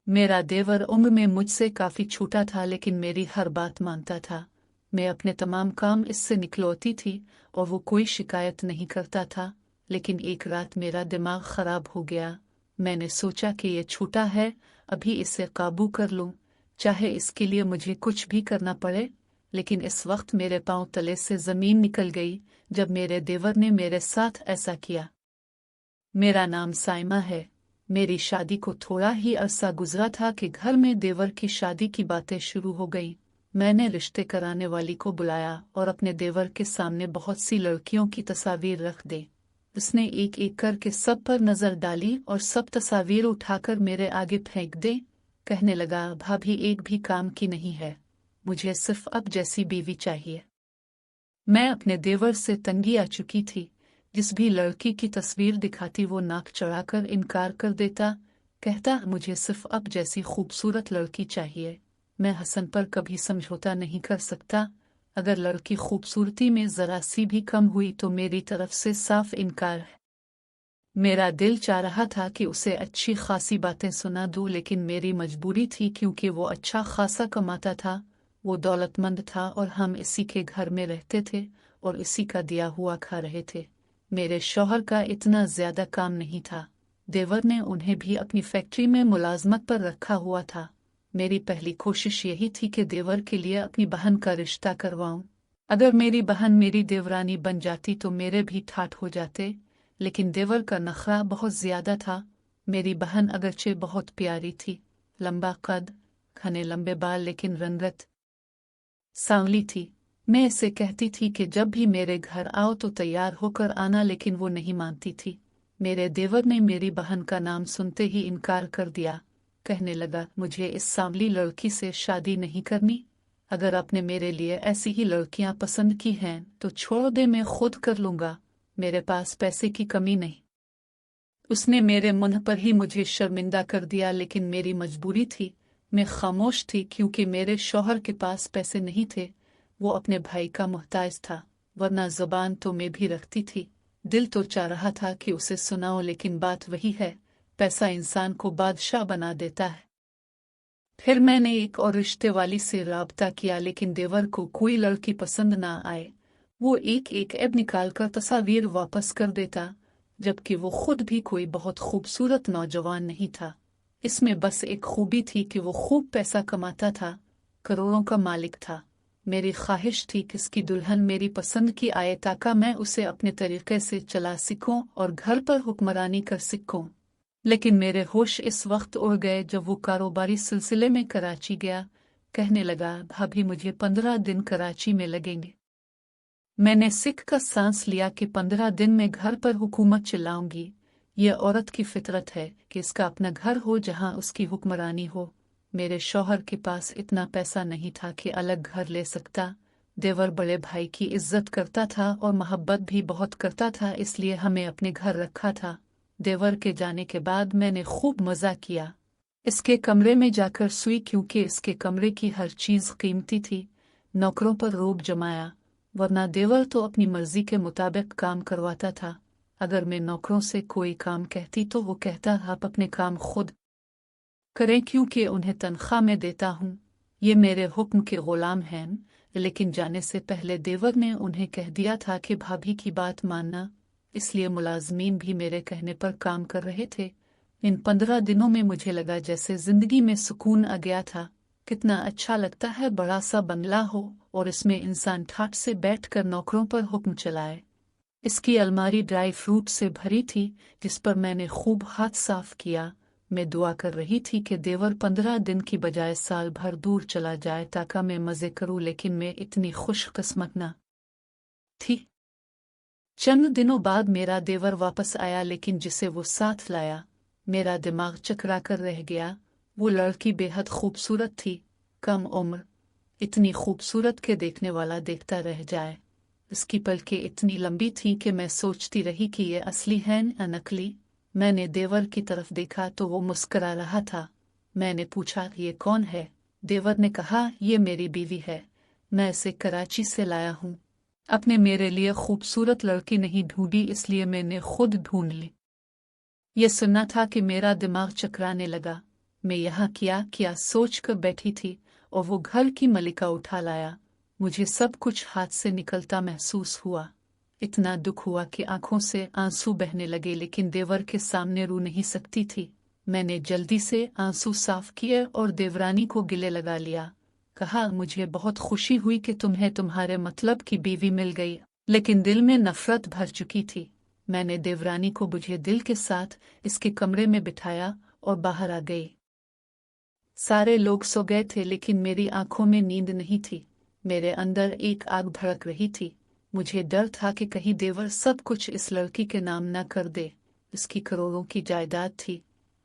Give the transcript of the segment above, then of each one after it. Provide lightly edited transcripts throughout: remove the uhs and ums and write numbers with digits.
मेरा देवर उम्र में मुझसे काफ़ी छोटा था, लेकिन मेरी हर बात मानता था। मैं अपने तमाम काम इससे निकलौती थी और वो कोई शिकायत नहीं करता था। लेकिन एक रात मेरा दिमाग ख़राब हो गया। मैंने सोचा कि ये छोटा है, अभी इसे काबू कर लूं, चाहे इसके लिए मुझे कुछ भी करना पड़े। लेकिन इस वक्त मेरे पांव तले से ज़मीन निकल गई जब मेरे देवर ने मेरे साथ ऐसा किया। मेरा नाम साइमा है। मेरी शादी को थोड़ा ही अरसा गुजरा था कि घर में देवर की शादी की बातें शुरू हो गई। मैंने रिश्ते कराने वाली को बुलाया और अपने देवर के सामने बहुत सी लड़कियों की तस्वीर रख दी। उसने एक एक करके सब पर नजर डाली और सब तस्वीर उठाकर मेरे आगे फेंक दे। कहने लगा, भाभी एक भी काम की नहीं है, मुझे सिर्फ अब जैसी बीवी चाहिए। मैं अपने देवर से तंगी आ चुकी थी। जिस भी लड़की की तस्वीर दिखाती वो नाक चढ़ाकर इनकार कर देता, कहता मुझे सिर्फ अब जैसी खूबसूरत लड़की चाहिए। मैं हसन पर कभी समझौता नहीं कर सकता। अगर लड़की खूबसूरती में जरा सी भी कम हुई तो मेरी तरफ से साफ इनकार है। मेरा दिल चाह रहा था कि उसे अच्छी खासी बातें सुना दूं, लेकिन मेरी मजबूरी थी क्योंकि वो अच्छा खासा कमाता था, वो दौलतमंद था और हम इसी के घर में रहते थे और इसी का दिया हुआ खा रहे थे। मेरे शौहर का इतना ज्यादा काम नहीं था। देवर ने उन्हें भी अपनी फैक्ट्री में मुलाजमत पर रखा हुआ था। मेरी पहली कोशिश यही थी कि देवर के लिए अपनी बहन का रिश्ता करवाऊं। अगर मेरी बहन मेरी देवरानी बन जाती तो मेरे भी ठाठ हो जाते, लेकिन देवर का नखरा बहुत ज्यादा था। मेरी बहन अगरचे बहुत प्यारी थी, लंबा कद, घने लंबे बाल, लेकिन रंगत सांवली थी। मैं इसे कहती थी कि जब भी मेरे घर आओ तो तैयार होकर आना, लेकिन वो नहीं मानती थी। मेरे देवर ने मेरी बहन का नाम सुनते ही इनकार कर दिया। कहने लगा, मुझे इस सांवली लड़की से शादी नहीं करनी। अगर आपने मेरे लिए ऐसी ही लड़कियां पसंद की हैं तो छोड़ दे, मैं खुद कर लूंगा, मेरे पास पैसे की कमी नहीं। उसने मेरे मुंह पर ही मुझे शर्मिंदा कर दिया, लेकिन मेरी मजबूरी थी। मैं खामोश थी क्योंकि मेरे शौहर के पास पैसे नहीं थे। वो अपने भाई का मोहताज था, वरना जुबान तो मैं भी रखती थी। दिल तो चाह रहा था कि उसे सुनाओ, लेकिन बात वही है, पैसा इंसान को बादशाह बना देता है। फिर मैंने एक और रिश्ते वाली से राब्ता किया, लेकिन देवर को कोई लड़की पसंद ना आए। वो एक एक ऐब निकालकर तस्वीर वापस कर देता, जबकि वो खुद भी कोई बहुत खूबसूरत नौजवान नहीं था। इसमें बस एक खूबी थी कि वो खूब पैसा कमाता था, करोड़ों का मालिक था। मेरी ख्वाहिश थी कि इसकी दुल्हन मेरी पसंद की आए ताकि मैं उसे अपने तरीके से चला सकूं और घर पर हुक्मरानी कर सकूं। लेकिन मेरे होश इस वक्त उड़ गए जब वो कारोबारी सिलसिले में कराची गया। कहने लगा, भाभी मुझे 15 दिन कराची में लगेंगे। मैंने सिख का सांस लिया कि 15 दिन में घर पर हुकूमत चलाऊंगी। यह औरत की फितरत है कि इसका अपना घर हो जहां उसकी हुक्मरानी हो। मेरे शौहर के पास इतना पैसा नहीं था कि अलग घर ले सकता। देवर बड़े भाई की इज्जत करता था और मोहब्बत भी बहुत करता था, इसलिए हमें अपने घर रखा था। देवर के जाने के बाद मैंने खूब मज़ा किया। इसके कमरे में जाकर सोई क्योंकि इसके कमरे की हर चीज़ कीमती थी। नौकरों पर रोब जमाया, वरना देवर तो अपनी मर्जी के मुताबिक काम करवाता था। अगर मैं नौकरों से कोई काम कहती तो वो कहता, आप अपने काम खुद करें क्योंकि उन्हें तनख्वाह में देता हूँ, ये मेरे हुक्म के गुलाम हैं। लेकिन जाने से पहले देवर ने उन्हें कह दिया था कि भाभी की बात मानना, इसलिए मुलाजमीन भी मेरे कहने पर काम कर रहे थे। इन 15 दिनों में मुझे लगा जैसे जिंदगी में सुकून आ गया था। कितना अच्छा लगता है बड़ा सा बंगला हो और इसमें इंसान ठाठ से बैठकर नौकरों पर हुक्म चलाए। इसकी अलमारी ड्राई फ्रूट से भरी थी, जिस पर मैंने खूब हाथ साफ किया। मैं दुआ कर रही थी कि देवर 15 दिन की बजाय साल भर दूर चला जाए ताकि मैं मज़े करूं, लेकिन मैं इतनी खुशकिस्मत न थी। चंद दिनों बाद मेरा देवर वापस आया, लेकिन जिसे वो साथ लाया मेरा दिमाग चकरा कर रह गया। वो लड़की बेहद खूबसूरत थी, कम उम्र, इतनी खूबसूरत के देखने वाला देखता रह जाए। उसकी पलकें इतनी लंबी थीं कि मैं सोचती रही कि ये असली है या नकली। मैंने देवर की तरफ देखा तो वो मुस्करा रहा था। मैंने पूछा, ये कौन है? देवर ने कहा, ये मेरी बीवी है, मैं इसे कराची से लाया हूँ। अपने मेरे लिए खूबसूरत लड़की नहीं ढूंढी, इसलिए मैंने खुद ढूंढ ली। ये सुनना था कि मेरा दिमाग चकराने लगा। मैं यहाँ क्या सोच कर बैठी थी और वो घर की मलिका उठा लाया। मुझे सब कुछ हाथ से निकलता महसूस हुआ। इतना दुख हुआ कि आंखों से आंसू बहने लगे, लेकिन देवर के सामने रो नहीं सकती थी। मैंने जल्दी से आंसू साफ किए और देवरानी को गले लगा लिया। कहा, मुझे बहुत खुशी हुई कि तुम्हें तुम्हारे मतलब की बीवी मिल गई, लेकिन दिल में नफरत भर चुकी थी। मैंने देवरानी को बुझे दिल के साथ इसके कमरे में बिठाया और बाहर आ गई। सारे लोग सो गए थे, लेकिन मेरी आंखों में नींद नहीं थी। मेरे अंदर एक आग भड़क रही थी। मुझे डर था कि कहीं देवर सब कुछ इस लड़की के नाम न कर दे। इसकी करोड़ों की जायदाद थी।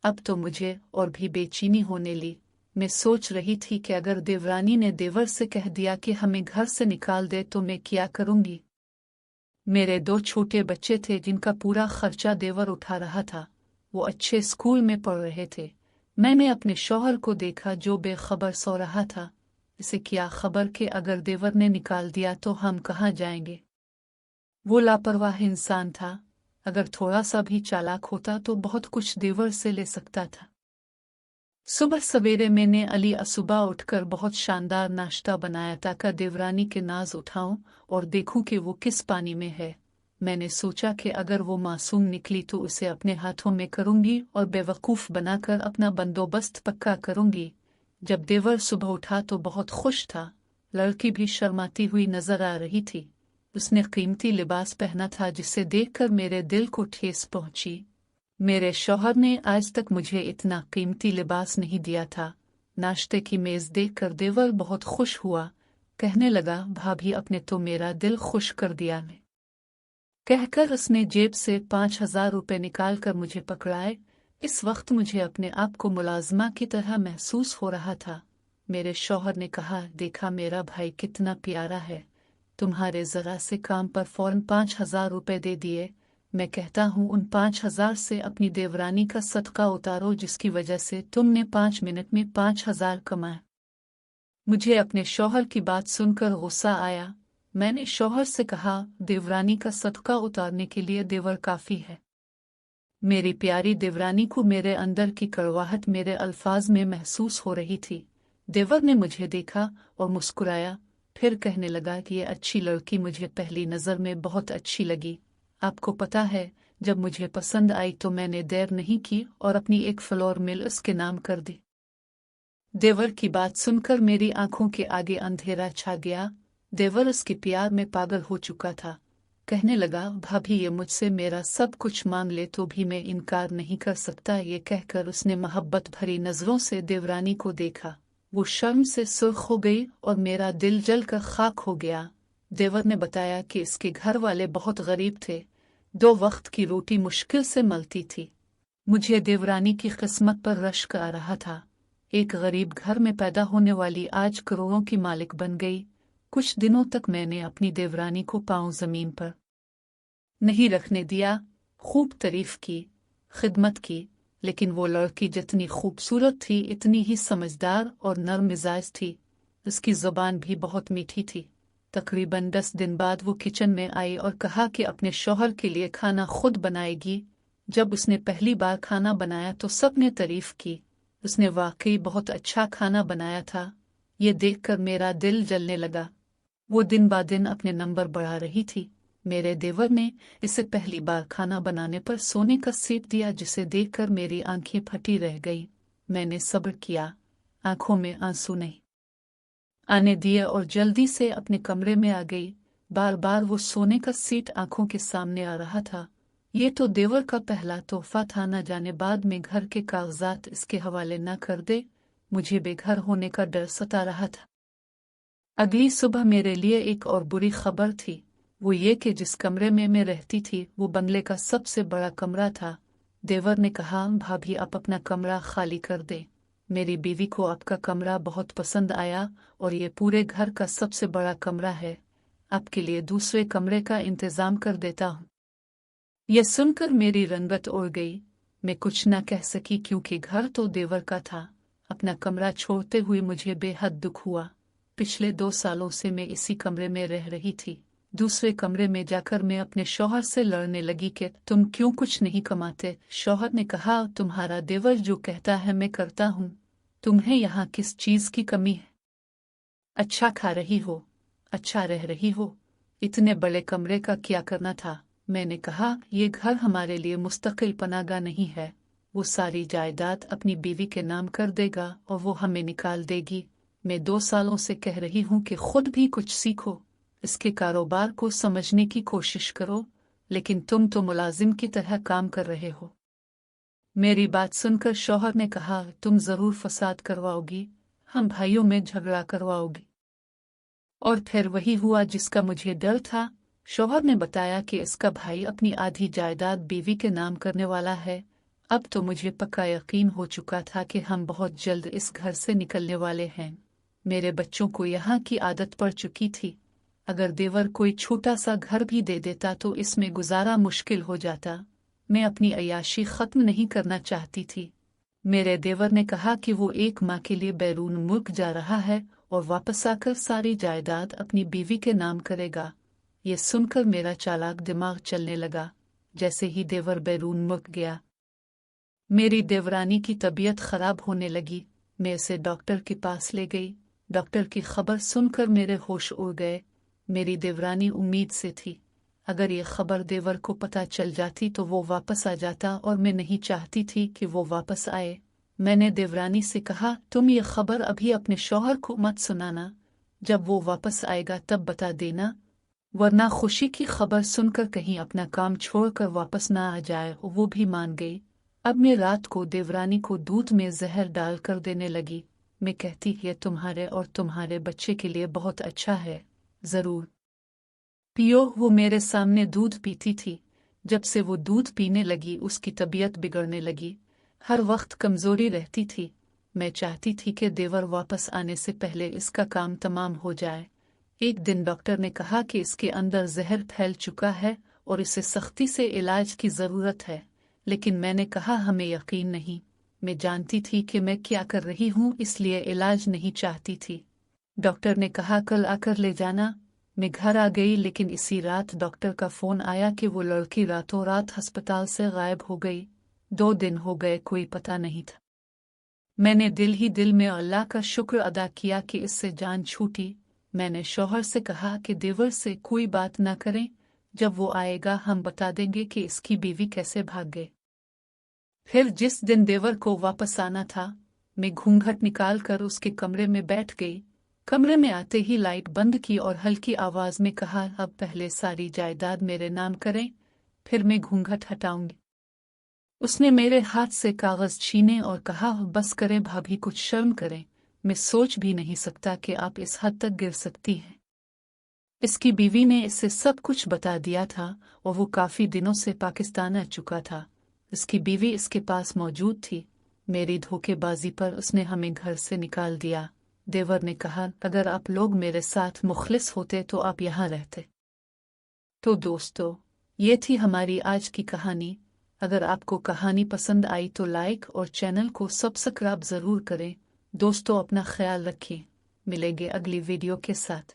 अब तो मुझे और भी बेचैनी होने ली। मैं सोच रही थी कि अगर देवरानी ने देवर से कह दिया कि हमें घर से निकाल दे तो मैं क्या करूंगी। मेरे 2 छोटे बच्चे थे जिनका पूरा खर्चा देवर उठा रहा था। वो अच्छे स्कूल में पढ़ रहे थे। मैंने अपने शौहर को देखा जो बेखबर सो रहा था। इसे क्या खबर कि अगर देवर ने निकाल दिया तो हम कहाँ जाएंगे। वो लापरवाह इंसान था। अगर थोड़ा सा भी चालाक होता तो बहुत कुछ देवर से ले सकता था। सुबह सवेरे मैंने अली असुबह उठकर बहुत शानदार नाश्ता बनाया ताकि देवरानी के नाज उठाऊं और देखूं कि वो किस पानी में है। मैंने सोचा कि अगर वो मासूम निकली तो उसे अपने हाथों में करूंगी और बेवकूफ़ बनाकर अपना बंदोबस्त पक्का करूंगी। जब देवर सुबह उठा तो बहुत खुश था। लड़की भी शर्माती हुई नजर आ रही थी। उसने कीमती लिबास पहना था जिसे देखकर मेरे दिल को ठेस पहुंची। मेरे शौहर ने आज तक मुझे इतना कीमती लिबास नहीं दिया था। नाश्ते की मेज देखकर देवर बहुत खुश हुआ। कहने लगा, भाभी आपने तो मेरा दिल खुश कर दिया ने। कहकर उसने जेब से 5,000 रुपये निकालकर मुझे पकड़ाए। इस वक्त मुझे अपने आप को मुलाजमा की तरह महसूस हो रहा था। मेरे शौहर ने कहा, देखा मेरा भाई कितना प्यारा है। तुम्हारे जरा से काम पर फौरन 5,000 रुपये दे दिए। मैं कहता हूँ उन 5,000 से अपनी देवरानी का सदका उतारो जिसकी वजह से तुमने 5 मिनट में 5,000 कमाए। मुझे अपने शौहर की बात सुनकर गुस्सा आया। मैंने शौहर से कहा, देवरानी का सदका उतारने के लिए देवर काफी है। मेरी प्यारी देवरानी को मेरे अंदर की कड़वाहट मेरे अल्फाज में महसूस हो रही थी। देवर ने मुझे देखा और मुस्कुराया, फिर कहने लगा कि ये अच्छी लड़की मुझे पहली नज़र में बहुत अच्छी लगी। आपको पता है, जब मुझे पसंद आई तो मैंने देर नहीं की और अपनी एक फ्लोर मिल उसके नाम कर दी। देवर की बात सुनकर मेरी आंखों के आगे अंधेरा छा गया। देवर उसके प्यार में पागल हो चुका था। कहने लगा, भाभी ये मुझसे मेरा सब कुछ मांग ले तो भी मैं इनकार नहीं कर सकता। ये कहकर उसने मोहब्बत भरी नजरों से देवरानी को देखा। वो शर्म से सुर्ख हो गई और मेरा दिल जल कर खाक हो गया। देवर ने बताया कि इसके घर वाले बहुत गरीब थे। 2 वक्त की रोटी मुश्किल से मिलती थी। मुझे देवरानी की किस्मत पर रश्क आ रहा था। एक गरीब घर में पैदा होने वाली आज करोड़ों की मालिक बन गई। कुछ दिनों तक मैंने अपनी देवरानी को पांव जमीन पर नहीं रखने दिया। खूब तारीफ की, खिदमत की, लेकिन वो लड़की जितनी खूबसूरत थी इतनी ही समझदार और नर्म मिजाज थी। उसकी जुबान भी बहुत मीठी थी। तकरीबन 10 दिन बाद वो किचन में आई और कहा कि अपने शौहर के लिए खाना खुद बनाएगी। जब उसने पहली बार खाना बनाया तो सबने तारीफ की। उसने वाकई बहुत अच्छा खाना बनाया था। ये देखकर मेरा दिल जलने लगा। वो दिन ब दिन अपने नंबर बढ़ा रही थी। मेरे देवर ने इसे पहली बार खाना बनाने पर सोने का सेट दिया जिसे देखकर मेरी आंखें फटी रह गई। मैंने सब्र किया, आंखों में आंसू नहीं आने दिए और जल्दी से अपने कमरे में आ गई। बार बार वो सोने का सेट आंखों के सामने आ रहा था। ये तो देवर का पहला तोहफा था, न जाने बाद में घर के कागजात इसके हवाले न कर दे। मुझे बेघर होने का डर सता रहा था। अगली सुबह मेरे लिए एक और बुरी खबर थी। वो ये कि जिस कमरे में मैं रहती थी वो बंगले का सबसे बड़ा कमरा था। देवर ने कहा, भाभी आप अपना कमरा खाली कर दे। मेरी बीवी को आपका कमरा बहुत पसंद आया और ये पूरे घर का सबसे बड़ा कमरा है। आपके लिए दूसरे कमरे का इंतजाम कर देता हूँ। यह सुनकर मेरी रंगत उड़ गई। मैं कुछ न कह सकी क्योंकि घर तो देवर का था। अपना कमरा छोड़ते हुए मुझे बेहद दुख हुआ। पिछले 2 सालों से मैं इसी कमरे में रह रही थी। दूसरे कमरे में जाकर मैं अपने शौहर से लड़ने लगी कि तुम क्यों कुछ नहीं कमाते। शौहर ने कहा, तुम्हारा देवर जो कहता है मैं करता हूँ, तुम्हें यहाँ किस चीज़ की कमी है? अच्छा खा रही हो, अच्छा रह रही हो, इतने बड़े कमरे का क्या करना था? मैंने कहा, ये घर हमारे लिए मुस्तकिल पनागा नहीं है। वो सारी जायदाद अपनी बीवी के नाम कर देगा और वो हमें निकाल देगी। मैं 2 सालों से कह रही हूँ कि खुद भी कुछ सीखो, इसके कारोबार को समझने की कोशिश करो, लेकिन तुम तो मुलाजिम की तरह काम कर रहे हो। मेरी बात सुनकर शौहर ने कहा, तुम जरूर फसाद करवाओगी, हम भाइयों में झगड़ा करवाओगी। और फिर वही हुआ जिसका मुझे डर था। शौहर ने बताया कि इसका भाई अपनी आधी जायदाद बीवी के नाम करने वाला है। अब तो मुझे पक्का यकीन हो चुका था कि हम बहुत जल्द इस घर से निकलने वाले हैं। मेरे बच्चों को यहाँ की आदत पड़ चुकी थी। अगर देवर कोई छोटा सा घर भी दे देता तो इसमें गुजारा मुश्किल हो जाता। मैं अपनी अय्याशी खत्म नहीं करना चाहती थी। मेरे देवर ने कहा कि वो 1 माह के लिए बैरून मुल्क जा रहा है और वापस आकर सारी जायदाद अपनी बीवी के नाम करेगा। ये सुनकर मेरा चालाक दिमाग चलने लगा। जैसे ही देवर बैरून मुल्क गया, मेरी देवरानी की तबीयत खराब होने लगी। मैं उसे डॉक्टर के पास ले गई। डॉक्टर की खबर सुनकर मेरे होश उड़ गए। मेरी देवरानी उम्मीद से थी, अगर ये खबर देवर को पता चल जाती तो वो वापस आ जाता, और मैं नहीं चाहती थी कि वो वापस आए। मैंने देवरानी से कहा, तुम ये खबर अभी अपने शौहर को मत सुनाना, जब वो वापस आएगा तब बता देना, वरना खुशी की खबर सुनकर कहीं अपना काम छोड़कर वापस ना आ जाए। वो भी मान गई। अब मैं रात को देवरानी को दूध में जहर डाल कर देने लगी। मैं कहती, ये तुम्हारे और तुम्हारे बच्चे के लिए बहुत अच्छा है, जरूर पियो। वो मेरे सामने दूध पीती थी। जब से वो दूध पीने लगी उसकी तबीयत बिगड़ने लगी, हर वक्त कमजोरी रहती थी। मैं चाहती थी कि देवर वापस आने से पहले इसका काम तमाम हो जाए। एक दिन डॉक्टर ने कहा कि इसके अंदर जहर फैल चुका है और इसे सख्ती से इलाज की ज़रूरत है, लेकिन मैंने कहा, हमें यकीन नहीं। मैं जानती थी कि मैं क्या कर रही हूँ, इसलिए इलाज नहीं चाहती थी। डॉक्टर ने कहा, कल आकर ले जाना। मैं घर आ गई, लेकिन इसी रात डॉक्टर का फ़ोन आया कि वो लड़की रातों रात अस्पताल से गायब हो गई। 2 दिन हो गए, कोई पता नहीं था। मैंने दिल ही दिल में अल्लाह का शुक्र अदा किया कि इससे जान छूटी। मैंने शौहर से कहा कि देवर से कोई बात न करें, जब वो आएगा हम बता देंगे कि इसकी बीवी कैसे भाग गई। फिर जिस दिन देवर को वापस आना था, मैं घूंघट निकाल कर उसके कमरे में बैठ गई। कमरे में आते ही लाइट बंद की और हल्की आवाज में कहा, अब पहले सारी जायदाद मेरे नाम करें, फिर मैं घूंघट हटाऊंगी। उसने मेरे हाथ से कागज छीने और कहा, बस करें भाभी, कुछ शर्म करें। मैं सोच भी नहीं सकता कि आप इस हद तक गिर सकती हैं। इसकी बीवी ने इसे सब कुछ बता दिया था और वो काफी दिनों से पाकिस्तान आ चुका था। इसकी बीवी इसके पास मौजूद थी। मेरी धोखेबाजी पर उसने हमें घर से निकाल दिया। देवर ने कहा, अगर आप लोग मेरे साथ मुखलिस होते तो आप यहाँ रहते। तो दोस्तों, ये थी हमारी आज की कहानी। अगर आपको कहानी पसंद आई तो लाइक और चैनल को सब्सक्राइब ज़रूर करें। दोस्तों, अपना ख्याल रखें। मिलेंगे अगली वीडियो के साथ।